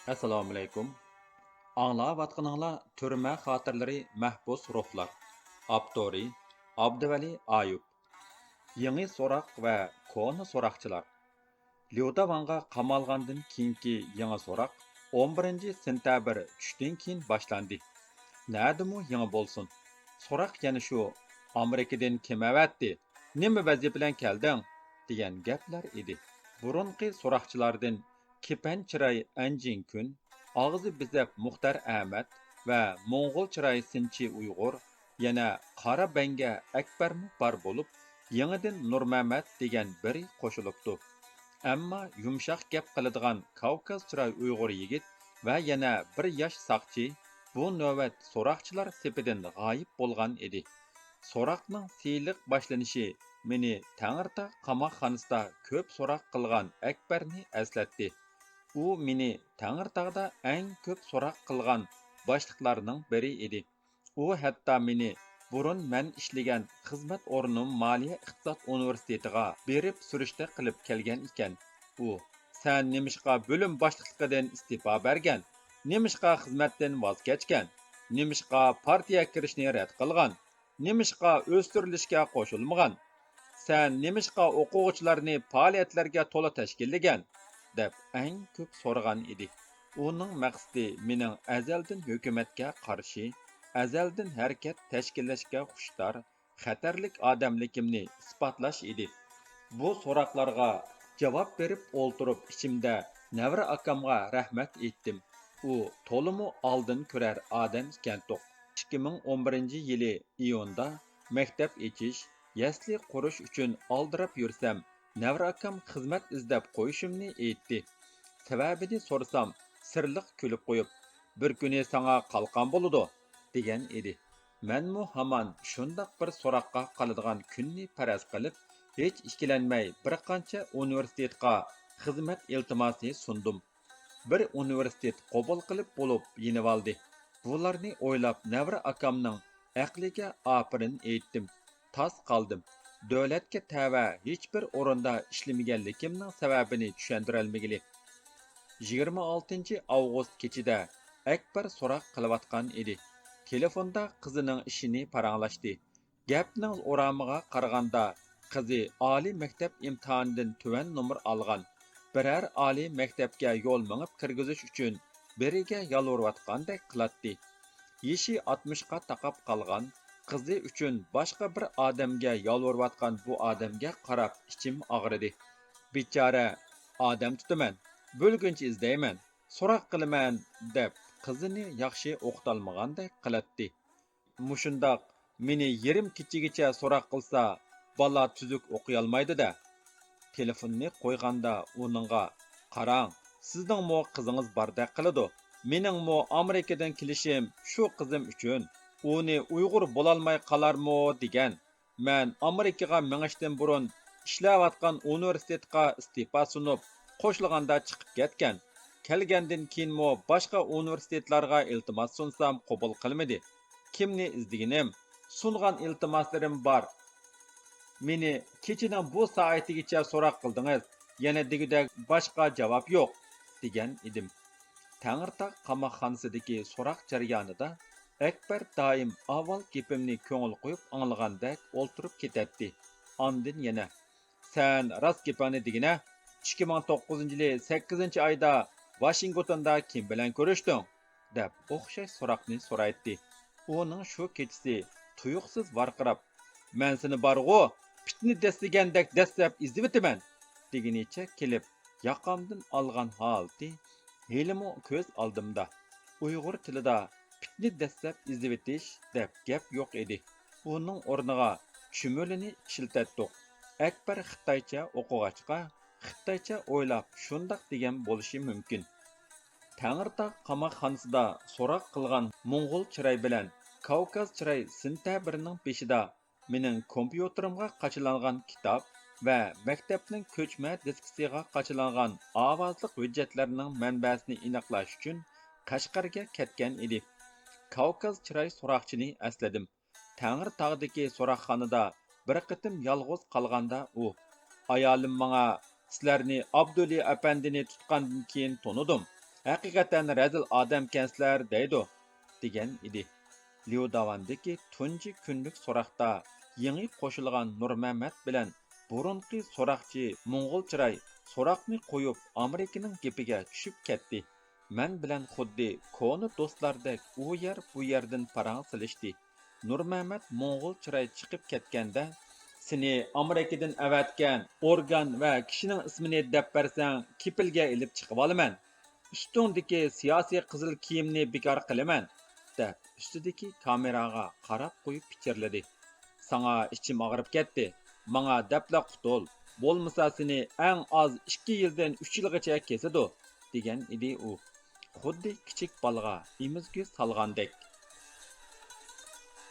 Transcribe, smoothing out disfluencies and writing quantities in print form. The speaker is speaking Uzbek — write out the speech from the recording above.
Assalomu alaykum. Anglayotganinglar Türmə xatirləri Məhbus ruhlar. Avtori Abduvali Ayub. Yeni so'roq va koni so'roqchilar. Lyodavanga qamalgandan keyingi yangi so'roq 11 sentabr tushdan keyin boshlandi. Nadimu yangi bo'lsin? So'roq yana shu Amerikadan kim avatdi? Nima vazifa bilan kelding? degan gaplar edi. Burunqi so'roqchilardan kepan chiroy Anjin kun, og'zi bizab Muxtar Ahmad va Mo'ng'ul chiroy Sinchi Uyg'ur, yana qora banga Akbarmi bor bo'lib, yangidan Nurmamat degan biri qo'shilibdi. Ammo yumshoq gap qiladigan Kavkaz chiroy Uyg'ur yigit va yana bir yosh saqchi bu navbat so'roqchilar sepidan g'oyib bo'lgan edi. So'roqning siyliq boshlanishi meni Tangirta qamoqxonasida ko'p so'roq qilgan Akbarni eslatdi. U meni Tangirtag'da eng ko'p so'roq qilgan boshliqlarning biri edi. U hatto meni burun men ishlagan xizmat o'rnim Moliya iqtisod universitetiga berib surishta qilib kelgan ekan. U "Sen nimishqa bo'lim boshliqligidan istifa bergan? Nimishqa xizmatdan voz kechgan? Nimishqa partiya kirishni rad qilgan? Nimishqa o'stirilishga qo'shilmagan? Sen nimishqa o'quvchilarni faoliyatlarga to'la tashkillagan?" deb eng ko'p so'ragan edi. Uning maqsadi mening azaldan hukumatga qarshi, azaldan harakat tashkillashga xushtor, xatarlik odamligimni isbotlash edi. Bu so'roqlarga javob berib o'ltirib ichimda Navra akamga rahmat aytdim. U to'limu oldin ko'rar odam ekan-to'q. 2011-yili iyunda maktab echish, yasli qurish uchun oldirab yursam, Navra akam xizmat izlab qo'yishimni aytdi. Sababini so'rasam, sirliq kulib qo'yib, "Bir kuni sana qalqon bo'ladi" degan edi. Menmu hamon shundoq bir so'roqqa qoladigan kunni faraz qilib, hech ikkilanmay bir qancha universitetga xizmat iltimosi sundim. Bir universitet qabul qilib bo'lib yenib oldi. Bularni o'ylab Navra akamning aqliga ofirin aytdim. Tas qoldim. Davlatga tava hech bir o'rinda ishlamaganligimning sababini tushuntirolmagili. 26 avgust kechida Akbar so'roq qilayotgan edi. Telefonda qizining ishini paranglashdi. Gapning o'ramiga qaraganda qizi oliy maktab imtihonidan tuvan nomer olgan. Biror oliy maktabga yo'l mingib kirgizish uchun biriga yolvorayotgandek qiladi. Yeshi 60 ga taqab qolgan qizi uchun boshqa bir odamga yolvorayotgan bu odamga qarab ichim og'ridi. Bechora odam tutaman, bo'lguncha izlayman, so'roq qilaman deb qizini yaxshi o'qitolmagandek qiladi. Mushundoq meni yerim kechigacha so'roq qilsa, bola tuzuk o'qiy olmaydi-da. Telefonni qo'yganda uningga "Qarang, sizning mo qizingiz bordek qiladi. Mening mo Amerikadan kelishim shu qizim uchun. Uni Uyg'ur bo'lolmay qolarmi" degan. Men Amerikaga mengishdan burun ishlayotgan universitetga istifa sunib, qo'shilganda chiqib ketgan. Kelgandan keyin mo boshqa universitetlarga iltimos sunsam qabul qilmadi. Kimni izdiginim, sungan iltimoslarim bor. Meni kechining bu soatigacha so'roq qildingiz, yana degidek boshqa javob yo'q degan edim. Tangirtaq qamoqxonasidagi so'roq jarayonida Akbar doim avval gapimni ko'ngil qo'yib anglagandek o'ltirib ketadi. Ondan yana "Sen rost gapini degina, 2009-yili 8-oyda Washingtonda kim bilan ko'rishding?" deb o'xshash so'roqni so'raydi. Uning shu kechasi tuyuqsiz varqirab, "Men seni borg'u, pitni dastigandek dastlab izlab deginicha kelib, yoqamdan olgan holati helimu ko'z oldimda. Uyg'ur tilida pitni dastlab izlab deb gap yo'q edi. Uning o'rniga chumulini ishlatdik. Akbar Xitoycha o'qig'achqa, Xitoycha o'ylab shundoq degan bo'lishi mumkin. Tangirtaq qamoqxonasida so'roq qilgan Mo'ng'ul chiroy bilan Kavkaz chiroy sentabrning 5-da mening kompyuterimga qachilangan kitob va maktabning ko'chma diskisiga qachilangan ovozliq hujjatlarning manbasini aniqlash uchun Qashqarga ketgan edi. Kavkaz chiroy so'roqchini esladim. Tangirtog'dagi so'roqxonada bir qitim yolg'iz qolganda u "Ayolim menga sizlarni Abduli apandini tutgandan keyin tonidim. Haqiqatan razil odamkansizlar deydi, degan edi. Liu Davandagi tunji kunlik so'roqda yangi qo'shilgan Nurmamat bilan burunqi so'roqchi Mo'ng'ul chiray so'roqni qo'yib Amerikaning gapiga tushib ketdi. Men bilan xuddi koni do'stlardek u yer bu yerdan parang silishdi. Nurmamat Mo'ng'ul chiray chiqib ketganda seni Amerikadan avatgan organ va kishining ismini deb bersang kipilga ilib chiqib olaman. Üstündeki siyasi qizil kiyimni bekor qilaman, deb ustidagi kameraga qarab qo'yib pichirladi. Sana ichim og'rib ketdi. Manga debla qutul. Bo'lmasa seni eng az 2 yildan 3 yilgacha kesadi, degan edi u. Xuddi kichik bolaga imizgu salgandek.